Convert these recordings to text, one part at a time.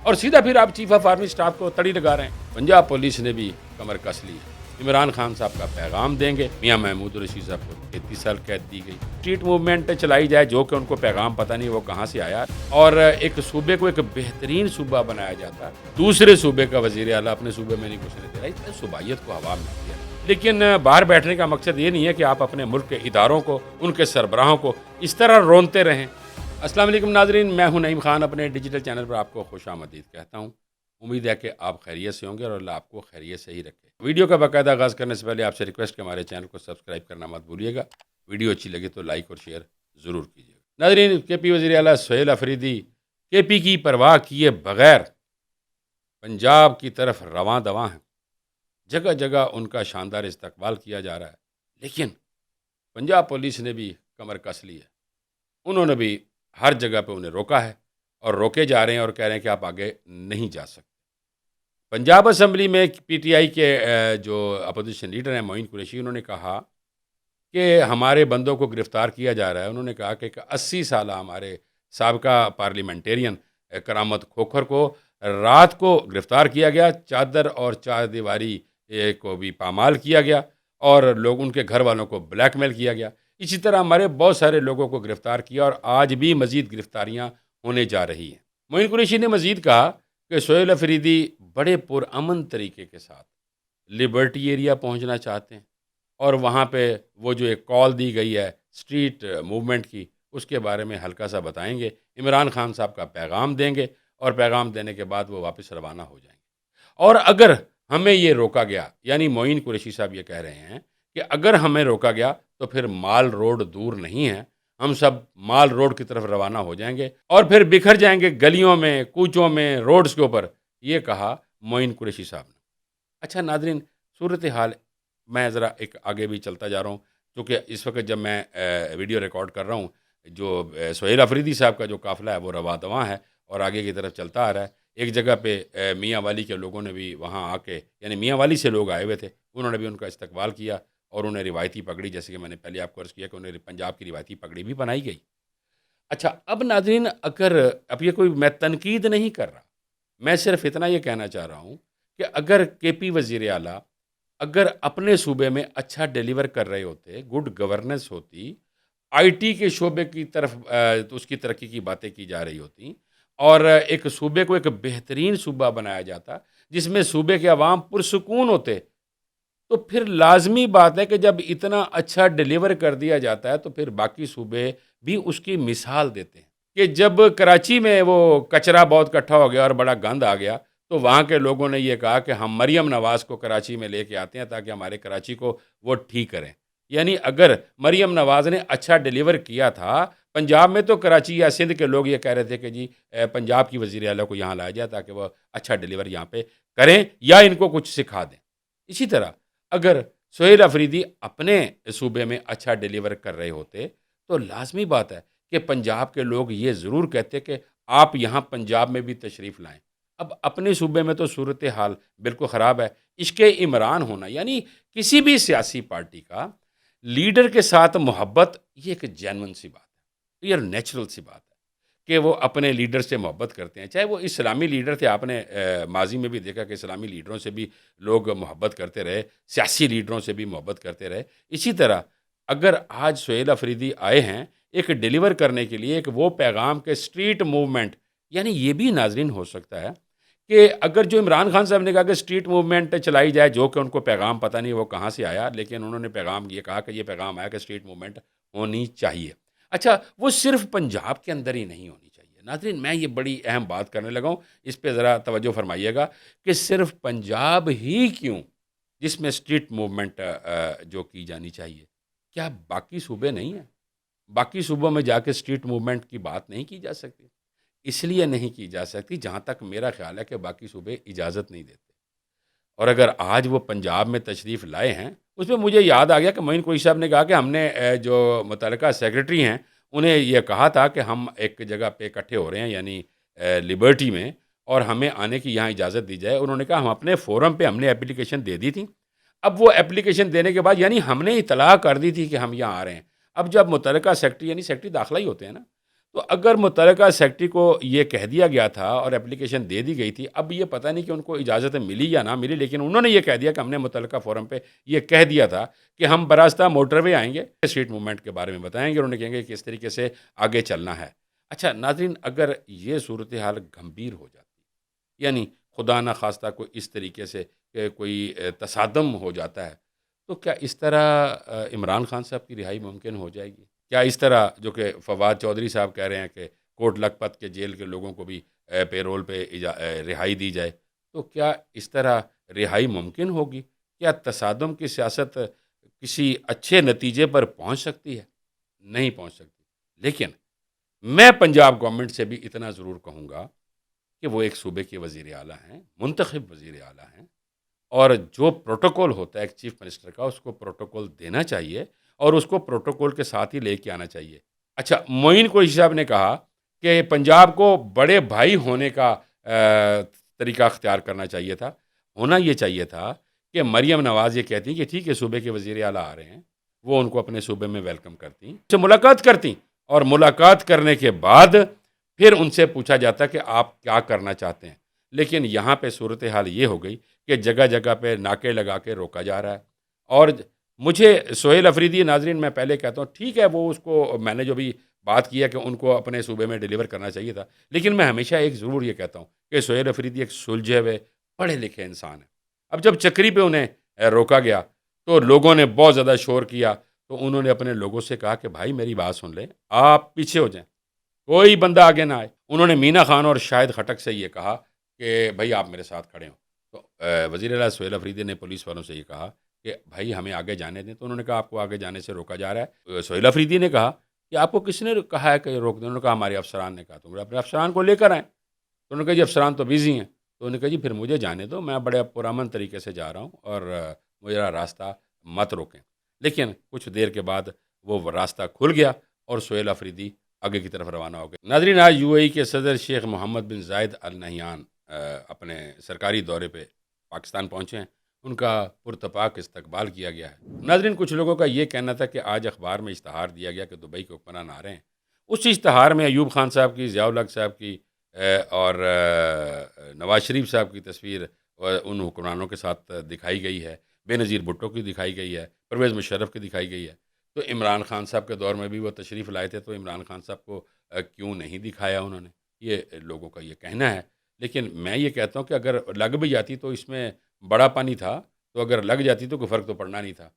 اور سیدھا پھر آپ چیف آف آرمی اسٹاف کو تڑی لگا رہے ہیں۔ پنجاب پولیس نے بھی کمر کس لی ہے۔ عمران خان صاحب کا پیغام دیں گے، میاں محمود الرشید صاحب کو 33 سال قید دی گئی۔ اسٹریٹ موومنٹ چلائی جائے جو کہ ان کو پیغام پتہ نہیں وہ کہاں سے آیا، اور ایک صوبے کو ایک بہترین صوبہ بنایا جاتا، دوسرے صوبے کا وزیر اعلیٰ اپنے صوبے میں نہیں گھسنے دے رہا، صوبائیت کو ہوا میں دیا۔ لیکن باہر بیٹھنے کا مقصد یہ نہیں ہے کہ آپ اپنے ملک کے اداروں کو، ان کے سربراہوں کو اس طرح رونتے رہیں۔ السلام علیکم ناظرین، میں ہوں نعیم خان، اپنے ڈیجیٹل چینل پر آپ کو خوش آمدید کہتا ہوں۔ امید ہے کہ آپ خیریت سے ہوں گے اور اللہ آپ کو خیریت سے ہی رکھے۔ ویڈیو کا باقاعدہ آغاز کرنے سے پہلے آپ سے ریکویسٹ کہ ہمارے چینل کو سبسکرائب کرنا مت بھولیے گا۔ ویڈیو اچھی لگے تو لائک اور شیئر ضرور کیجیے گا۔ ناظرین، کے پی وزیر اعلیٰ سہیل افریدی کے پی کی پرواہ کیے بغیر پنجاب کی طرف رواں دواں ہیں۔ جگہ جگہ ان کا شاندار استقبال کیا جا رہا ہے، لیکن پنجاب پولیس نے بھی کمر کس لی ہے۔ انہوں نے بھی ہر جگہ پہ انہیں روکا ہے اور روکے جا رہے ہیں اور کہہ رہے ہیں کہ آپ آگے نہیں جا سکتے۔ پنجاب اسمبلی میں پی ٹی آئی کے جو اپوزیشن لیڈر ہیں معین قریشی، انہوں نے کہا کہ ہمارے بندوں کو گرفتار کیا جا رہا ہے۔ انہوں نے کہا کہ 80 سالہ ہمارے سابقہ پارلیمنٹیرین کرامت کھوکھر کو رات کو گرفتار کیا گیا، چادر اور چار دیواری کو بھی پامال کیا گیا اور لوگ ان کے گھر والوں کو بلیک میل کیا گیا۔ اسی طرح ہمارے بہت سارے لوگوں کو گرفتار کیا اور آج بھی مزید گرفتاریاں ہونے جا رہی ہیں۔ معین قریشی نے مزید کہا کہ سہیل افریدی بڑے پرامن طریقے کے ساتھ لبرٹی ایریا پہنچنا چاہتے ہیں، اور وہاں پہ وہ جو ایک کال دی گئی ہے اسٹریٹ موومنٹ کی، اس کے بارے میں ہلکا سا بتائیں گے، عمران خان صاحب کا پیغام دیں گے اور پیغام دینے کے بعد وہ واپس روانہ ہو جائیں گے۔ اور اگر ہمیں یہ روکا گیا، یعنی معین قریشی صاحب یہ کہہ رہے ہیں کہ اگر ہمیں روکا گیا تو پھر مال روڈ دور نہیں ہے، ہم سب مال روڈ کی طرف روانہ ہو جائیں گے اور پھر بکھر جائیں گے گلیوں میں، کوچوں میں، روڈز کے اوپر، یہ کہا معین قریشی صاحب نے۔ اچھا ناظرین، صورتحال میں ذرا ایک آگے بھی چلتا جا رہا ہوں، کیونکہ اس وقت جب میں ویڈیو ریکارڈ کر رہا ہوں، جو سہیل افریدی صاحب کا جو قافلہ ہے وہ رواں دواں ہے اور آگے کی طرف چلتا آ رہا ہے۔ ایک جگہ پہ میاں والی کے لوگوں نے بھی وہاں آ کے، یعنی میاں والی سے لوگ آئے ہوئے تھے، انہوں نے بھی ان کا استقبال کیا اور انہیں روایتی پگڑی، جیسے کہ میں نے پہلے آپ کو عرض کیا کہ انہیں پنجاب کی روایتی پگڑی بھی بنائی گئی۔ اچھا اب ناظرین، اگر اب یہ کوئی میں تنقید نہیں کر رہا، میں صرف اتنا یہ کہنا چاہ رہا ہوں کہ اگر کے پی وزیر اعلیٰ اگر اپنے صوبے میں اچھا ڈیلیور کر رہے ہوتے، گڈ گورننس ہوتی، آئی ٹی کے شعبے کی طرف اس کی ترقی کی باتیں کی جا رہی ہوتی، اور ایک صوبے کو ایک بہترین صوبہ بنایا جاتا جس میں صوبے کے عوام پرسکون ہوتے، تو پھر لازمی بات ہے کہ جب اتنا اچھا ڈیلیور کر دیا جاتا ہے تو پھر باقی صوبے بھی اس کی مثال دیتے ہیں۔ کہ جب کراچی میں وہ کچرا بہت اکٹھا ہو گیا اور بڑا گند آ گیا، تو وہاں کے لوگوں نے یہ کہا کہ ہم مریم نواز کو کراچی میں لے کے آتے ہیں تاکہ ہمارے کراچی کو وہ ٹھیک کریں۔ یعنی اگر مریم نواز نے اچھا ڈیلیور کیا تھا پنجاب میں، تو کراچی یا سندھ کے لوگ یہ کہہ رہے تھے کہ جی پنجاب کی وزیر اعلیٰ کو یہاں لایا جائے تاکہ وہ اچھا ڈیلیور یہاں پہ کریں یا ان کو کچھ سکھا دیں۔ اسی طرح اگر سہیل افریدی اپنے صوبے میں اچھا ڈیلیور کر رہے ہوتے تو لازمی بات ہے کہ پنجاب کے لوگ یہ ضرور کہتے کہ آپ یہاں پنجاب میں بھی تشریف لائیں۔ اب اپنے صوبے میں تو صورتحال بالکل خراب ہے۔ عشق عمران ہونا، یعنی کسی بھی سیاسی پارٹی کا لیڈر کے ساتھ محبت، یہ ایک جینون سی بات ہے، یہ نیچرل سی بات ہے کہ وہ اپنے لیڈر سے محبت کرتے ہیں، چاہے وہ اسلامی لیڈر تھے۔ آپ نے ماضی میں بھی دیکھا کہ اسلامی لیڈروں سے بھی لوگ محبت کرتے رہے، سیاسی لیڈروں سے بھی محبت کرتے رہے۔ اسی طرح اگر آج سہیل افریدی آئے ہیں ایک ڈیلیور کرنے کے لیے ایک وہ پیغام کے اسٹریٹ موومنٹ، یعنی یہ بھی ناظرین ہو سکتا ہے کہ اگر جو عمران خان صاحب نے کہا کہ اسٹریٹ موومنٹ چلائی جائے جو کہ ان کو پیغام پتہ نہیں وہ کہاں سے آیا، لیکن انہوں نے پیغام یہ کہا کہ یہ پیغام آیا کہ اسٹریٹ موومنٹ ہونی چاہیے۔ اچھا وہ صرف پنجاب کے اندر ہی نہیں ہونی چاہیے۔ ناظرین میں یہ بڑی اہم بات کرنے لگا ہوں، اس پہ ذرا توجہ فرمائیے گا کہ صرف پنجاب ہی کیوں جس میں اسٹریٹ موومنٹ جو کی جانی چاہیے، کیا باقی صوبے نہیں ہیں؟ باقی صوبوں میں جا کے اسٹریٹ موومنٹ کی بات نہیں کی جا سکتی؟ اس لیے نہیں کی جا سکتی جہاں تک میرا خیال ہے کہ باقی صوبے اجازت نہیں دیتے۔ اور اگر آج وہ پنجاب میں تشریف لائے ہیں، اس میں مجھے یاد آ گیا کہ معین قریشی صاحب نے کہا کہ ہم نے جو متعلقہ سیکرٹری ہیں انہیں یہ کہا تھا کہ ہم ایک جگہ پہ اکٹھے ہو رہے ہیں، یعنی لبرٹی میں، اور ہمیں آنے کی یہاں اجازت دی جائے۔ انہوں نے کہا ہم اپنے فورم پہ ہم نے اپلیکیشن دے دی تھی، اب وہ اپلیکیشن دینے کے بعد یعنی ہم نے اطلاع کر دی تھی کہ ہم یہاں آ رہے ہیں، اب جب متعلقہ سیکرٹری، یعنی سیکرٹری داخلہ ہی ہوتے ہیں نا، تو اگر متعلقہ سیکٹری کو یہ کہہ دیا گیا تھا اور اپلیکیشن دے دی گئی تھی، اب یہ پتہ نہیں کہ ان کو اجازت ملی یا نہ ملی، لیکن انہوں نے یہ کہہ دیا کہ ہم نے متعلقہ فورم پہ یہ کہہ دیا تھا کہ ہم براستہ موٹر وے آئیں گے، اسٹریٹ موومنٹ کے بارے میں بتائیں گے اور انہیں کہیں گے کہ کس طریقے سے آگے چلنا ہے۔ اچھا ناظرین، اگر یہ صورتحال گمبھیر ہو جاتی، یعنی خدا نہ خواستہ کوئی اس طریقے سے کہ کوئی تصادم ہو جاتا ہے، تو کیا اس طرح عمران خان صاحب کی رہائی ممکن ہو جائے گی؟ کیا اس طرح جو کہ فواد چودھری صاحب کہہ رہے ہیں کہ کوٹ لکھپت کے جیل کے لوگوں کو بھی پے رول پہ رہائی دی جائے، تو کیا اس طرح رہائی ممکن ہوگی؟ کیا تصادم کی سیاست کسی اچھے نتیجے پر پہنچ سکتی ہے؟ نہیں پہنچ سکتی۔ لیکن میں پنجاب گورنمنٹ سے بھی اتنا ضرور کہوں گا کہ وہ ایک صوبے کے وزیر اعلیٰ ہیں، منتخب وزیر اعلیٰ ہیں، اور جو پروٹوکول ہوتا ہے ایک چیف منسٹر کا، اس کو پروٹوکول دینا چاہیے اور اس کو پروٹوکول کے ساتھ ہی لے کے آنا چاہیے۔ اچھا، معین قریشی صاحب نے کہا کہ پنجاب کو بڑے بھائی ہونے کا طریقہ اختیار کرنا چاہیے تھا۔ ہونا یہ چاہیے تھا کہ مریم نواز یہ کہتی کہ ٹھیک ہے صوبے کے وزیر اعلیٰ آ رہے ہیں، وہ ان کو اپنے صوبے میں ویلکم کرتی، ان سے ملاقات کرتی، اور ملاقات کرنے کے بعد پھر ان سے پوچھا جاتا کہ آپ کیا کرنا چاہتے ہیں۔ لیکن یہاں پہ صورتحال یہ ہو گئی کہ جگہ جگہ پہ ناکے لگا کے روکا جا رہا ہے۔ اور مجھے سہیل افریدی، ناظرین میں پہلے کہتا ہوں ٹھیک ہے وہ اس کو میں نے جو بھی بات کی ہے کہ ان کو اپنے صوبے میں ڈیلیور کرنا چاہیے تھا، لیکن میں ہمیشہ ایک ضرور یہ کہتا ہوں کہ سہیل افریدی ایک سلجھے ہوئے پڑھے لکھے انسان ہے۔ اب جب چکری پہ انہیں روکا گیا تو لوگوں نے بہت زیادہ شور کیا، تو انہوں نے اپنے لوگوں سے کہا کہ بھائی میری بات سن لیں، آپ پیچھے ہو جائیں، کوئی بندہ آگے نہ آئے۔ انہوں نے مینا خان اور شاہد خٹک سے یہ کہا کہ بھائی آپ میرے ساتھ کھڑے ہوں۔ تو وزیر اعلیٰ سہیل افریدی نے پولیس والوں سے یہ کہا کہ بھائی ہمیں آگے جانے دیں، تو انہوں نے کہا آپ کو آگے جانے سے روکا جا رہا ہے۔ سہیل افریدی نے کہا کہ آپ کو کس نے کہا ہے کہ روک دیں؟ انہوں نے کہا ہمارے افسران نے کہا، تو اپنے افسران کو لے کر آئیں۔ تو انہوں نے کہا جی افسران تو بزی ہیں، تو انہوں نے کہا جی پھر مجھے جانے دو، میں بڑے پرامن طریقے سے جا رہا ہوں اور میرا راستہ مت روکیں۔ لیکن کچھ دیر کے بعد وہ راستہ کھل گیا اور سہیل افریدی آگے کی طرف روانہ ہو گئے۔ ناظرین، آج یو اے ای کے صدر شیخ محمد بن زائد ال نہیان اپنے سرکاری دورے پہ پاکستان پہنچے ہیں۔ ان کا پرتپاک استقبال کیا گیا ہے۔ ناظرین، کچھ لوگوں کا یہ کہنا تھا کہ آج اخبار میں اشتہار دیا گیا کہ دبئی کے حکمران آ رہے ہیں۔ اس اشتہار میں ایوب خان صاحب کی، ضیاء الحق صاحب کی اور نواز شریف صاحب کی تصویر ان حکمرانوں کے ساتھ دکھائی گئی ہے، بے نظیر بھٹو کی دکھائی گئی ہے، پرویز مشرف کی دکھائی گئی ہے۔ تو عمران خان صاحب کے دور میں بھی وہ تشریف لائے تھے، تو عمران خان صاحب کو کیوں نہیں دکھایا انہوں نے؟ یہ لوگوں کا یہ کہنا ہے۔ لیکن میں یہ کہتا ہوں کہ اگر لگ بھی جاتی تو اس میں بڑا پانی تھا، تو اگر لگ جاتی تو کوئی فرق تو پڑنا نہیں تھا،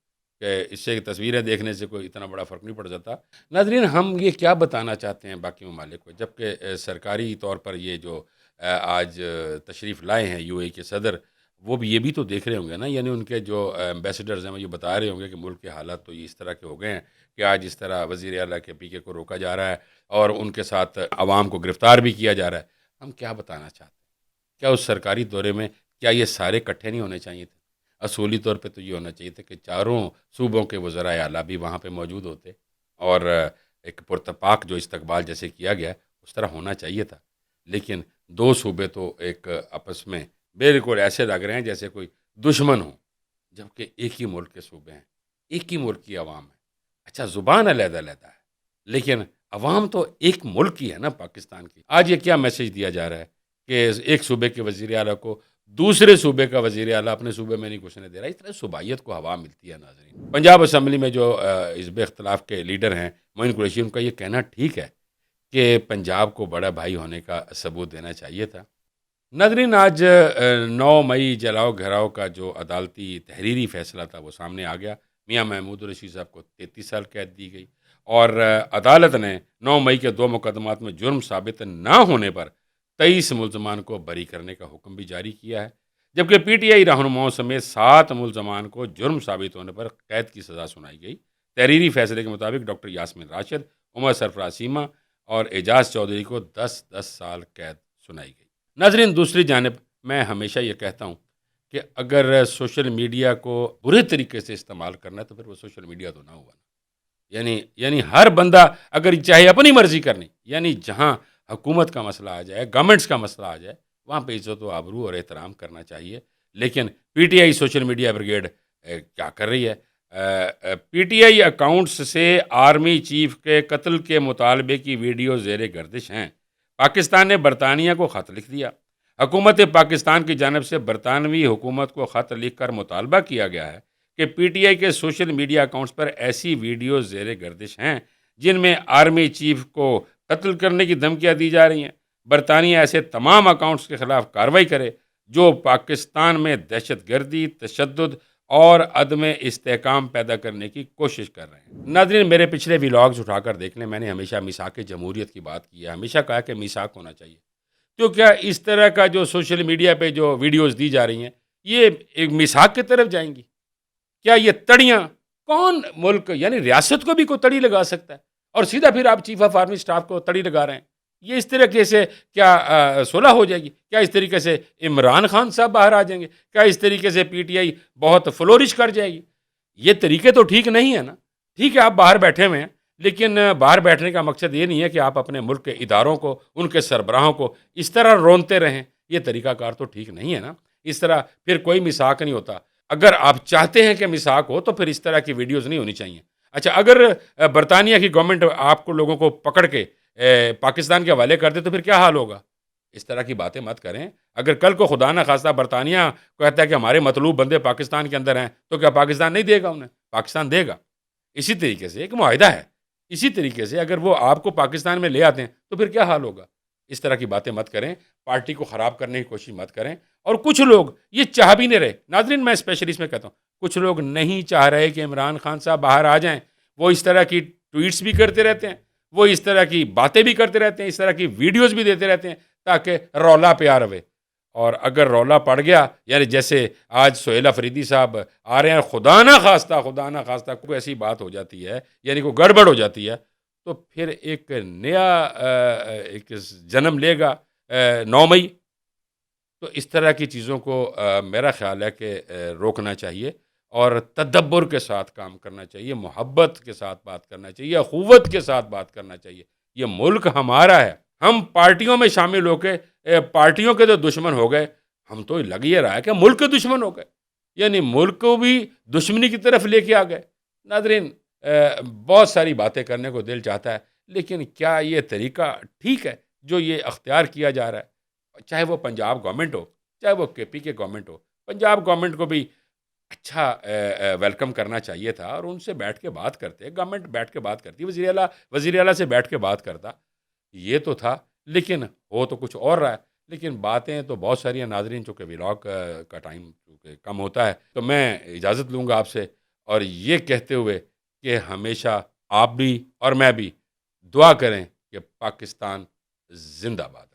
کہ اس سے تصویریں دیکھنے سے کوئی اتنا بڑا فرق نہیں پڑ جاتا۔ ناظرین، ہم یہ کیا بتانا چاہتے ہیں باقی ممالک کو، جبکہ سرکاری طور پر یہ جو آج تشریف لائے ہیں یو اے ای کے صدر، وہ بھی یہ بھی تو دیکھ رہے ہوں گے نا، یعنی ان کے جو ایمبیسڈرز ہیں وہ یہ بتا رہے ہوں گے کہ ملک کے حالات تو یہ اس طرح کے ہو گئے ہیں کہ آج اس طرح وزیر اعلیٰ کے پی کے کو روکا جا رہا ہے اور ان کے ساتھ عوام کو گرفتار بھی کیا جا رہا ہے۔ ہم کیا بتانا چاہتے ہیں؟ کیا اس سرکاری دورے میں کیا یہ سارے اکٹھے نہیں ہونے چاہیے تھے؟ اصولی طور پہ تو یہ ہونا چاہیے تھا کہ چاروں صوبوں کے وزراء اعلیٰ بھی وہاں پہ موجود ہوتے اور ایک پرتپاک جو استقبال جیسے کیا گیا اس طرح ہونا چاہیے تھا۔ لیکن دو صوبے تو ایک آپس میں بالکل ایسے لگ رہے ہیں جیسے کوئی دشمن ہو، جبکہ ایک ہی ملک کے صوبے ہیں، ایک ہی ملک کی عوام ہے۔ اچھا، زبان علیحدہ علیحدہ ہے لیکن عوام تو ایک ملک کی ہے نا، پاکستان کی۔ آج یہ کیا میسج دیا جا رہا ہے کہ ایک صوبے کے وزیر اعلیٰ کو دوسرے صوبے کا وزیر اعلیٰ اپنے صوبے میں نہیں گھسنے دے رہا؟ اس طرح صوبائیت کو ہوا ملتی ہے۔ ناظرین، پنجاب اسمبلی میں جو حزب اختلاف کے لیڈر ہیں معین قریشی، ان کا یہ کہنا ٹھیک ہے کہ پنجاب کو بڑا بھائی ہونے کا ثبوت دینا چاہیے تھا۔ ناظرین، آج 9 مئی جلاؤ گھراؤ کا جو عدالتی تحریری فیصلہ تھا وہ سامنے آ گیا۔ میاں محمود الرشید صاحب کو 33 سال قید دی گئی اور عدالت نے 9 مئی کے 2 مقدمات میں جرم ثابت نہ ہونے پر 23 ملزمان کو بری کرنے کا حکم بھی جاری کیا ہے، جبکہ پی ٹی آئی رہنماؤں سمیت 7 ملزمان کو جرم ثابت ہونے پر قید کی سزا سنائی گئی۔ تحریری فیصلے کے مطابق ڈاکٹر یاسمین راشد، عمر سرفراز سیما اور اعجاز چودھری کو 10 سال قید سنائی گئی۔ ناظرین، دوسری جانب میں ہمیشہ یہ کہتا ہوں کہ اگر سوشل میڈیا کو برے طریقے سے استعمال کرنا ہے تو پھر وہ سوشل میڈیا تو نہ ہوا نا۔ یعنی ہر بندہ اگر چاہے اپنی مرضی کرنی، یعنی جہاں حکومت کا مسئلہ آ جائے، گورنمنٹس کا مسئلہ آ جائے، وہاں پہ عزت و آبرو اور احترام کرنا چاہیے۔ لیکن P T I social media brigade کیا کر رہی ہے؟ پی ٹی آئی اکاؤنٹس سے آرمی چیف کے قتل کے مطالبے کی ویڈیو زیر گردش ہیں۔ پاکستان نے برطانیہ کو خط لکھ دیا۔ حکومت پاکستان کی جانب سے برطانوی حکومت کو خط لکھ کر مطالبہ کیا گیا ہے کہ پی ٹی آئی کے سوشل میڈیا اکاؤنٹس پر ایسی ویڈیوز زیر گردش ہیں جن میں آرمی چیف کو قتل کرنے کی دھمکیاں دی جا رہی ہیں۔ برطانیہ ایسے تمام اکاؤنٹس کے خلاف کارروائی کرے جو پاکستان میں دہشت گردی، تشدد اور عدم استحکام پیدا کرنے کی کوشش کر رہے ہیں۔ ناظرین، میرے پچھلے ویلاگز اٹھا کر دیکھ لیں، میں نے ہمیشہ میثاق جمہوریت کی بات کی ہے، ہمیشہ کہا کہ میثاق ہونا چاہیے۔ تو کیا اس طرح کا جو سوشل میڈیا پہ جو ویڈیوز دی جا رہی ہیں یہ ایک میثاق کی طرف جائیں گی؟ کیا یہ تڑیاں کون ملک یعنی ریاست کو بھی کوئی تڑی لگا سکتا ہے اور سیدھا پھر آپ چیف آف آرمی اسٹاف کو تڑی لگا رہے ہیں؟ یہ اس طریقے سے کیا صلح ہو جائے گی؟ کیا اس طریقے سے عمران خان صاحب باہر آ جائیں گے؟ کیا اس طریقے سے پی ٹی آئی بہت فلورش کر جائے گی؟ یہ طریقے تو ٹھیک نہیں ہے نا۔ ٹھیک ہے آپ باہر بیٹھے ہوئے ہیں، لیکن باہر بیٹھنے کا مقصد یہ نہیں ہے کہ آپ اپنے ملک کے اداروں کو، ان کے سربراہوں کو اس طرح رونتے رہیں۔ یہ طریقہ کار تو ٹھیک نہیں ہے نا۔ اس طرح پھر کوئی میثاق نہیں ہوتا۔ اگر آپ چاہتے ہیں کہ میثاق ہو تو پھر اس طرح کی ویڈیوز نہیں ہونی چاہیے۔ اچھا، اگر برطانیہ کی گورنمنٹ آپ کو لوگوں کو پکڑ کے پاکستان کے حوالے کر دے تو پھر کیا حال ہوگا؟ اس طرح کی باتیں مت کریں۔ اگر کل کو خدا نہ خواستہ برطانیہ کہتا ہے کہ ہمارے مطلوب بندے پاکستان کے اندر ہیں تو کیا پاکستان نہیں دے گا انہیں؟ پاکستان دے گا۔ اسی طریقے سے ایک معاہدہ ہے، اسی طریقے سے اگر وہ آپ کو پاکستان میں لے آتے ہیں تو پھر کیا حال ہوگا؟ اس طرح کی باتیں مت کریں، پارٹی کو خراب کرنے کی کوشش مت کریں۔ اور کچھ لوگ یہ چاہ بھی نہیں رہے، ناظرین میں اسپیشلی اس میں کہتا ہوں، کچھ لوگ نہیں چاہ رہے کہ عمران خان صاحب باہر آ جائیں۔ وہ اس طرح کی ٹویٹس بھی کرتے رہتے ہیں، وہ اس طرح کی باتیں بھی کرتے رہتے ہیں، اس طرح کی ویڈیوز بھی دیتے رہتے ہیں تاکہ رولا پہ آ رہے۔ اور اگر رولا پڑ گیا، یعنی جیسے آج سہیل افریدی صاحب آ رہے ہیں، خدا نہ خواستہ کوئی ایسی بات ہو جاتی ہے، یعنی کوئی گڑبڑ ہو جاتی ہے، تو پھر ایک نیا ایک جنم لے گا 9 مئی۔ تو اس طرح کی چیزوں کو میرا خیال ہے کہ روکنا چاہیے اور تدبر کے ساتھ کام کرنا چاہیے، محبت کے ساتھ بات کرنا چاہیے، اخوت کے ساتھ بات کرنا چاہیے۔ یہ ملک ہمارا ہے۔ ہم پارٹیوں میں شامل ہو کے پارٹیوں کے تو دشمن ہو گئے، ہم تو لگ یہ رہا ہے کہ ملک کے دشمن ہو گئے، یعنی ملک کو بھی دشمنی کی طرف لے کے آ گئے۔ ناظرین، بہت ساری باتیں کرنے کو دل چاہتا ہے، لیکن کیا یہ طریقہ ٹھیک ہے جو یہ اختیار کیا جا رہا ہے؟ چاہے وہ پنجاب گورنمنٹ ہو، چاہے وہ کے پی کے گورنمنٹ ہو، پنجاب گورنمنٹ کو بھی اچھا ویلکم کرنا چاہیے تھا اور ان سے بیٹھ کے بات کرتے، گورنمنٹ بیٹھ کے بات کرتی، وزیر اعلیٰ سے بیٹھ کے بات کرتا، یہ تو تھا۔ لیکن ہو تو کچھ اور رہا ہے، لیکن باتیں تو بہت ساری ہیں۔ ناظرین، چونکہ ولاگ کا ٹائم چونکہ کم ہوتا ہے تو میں اجازت لوں گا آپ سے، اور یہ کہتے ہوئے کہ ہمیشہ آپ بھی اور میں بھی دعا کریں کہ پاکستان زندہ باد۔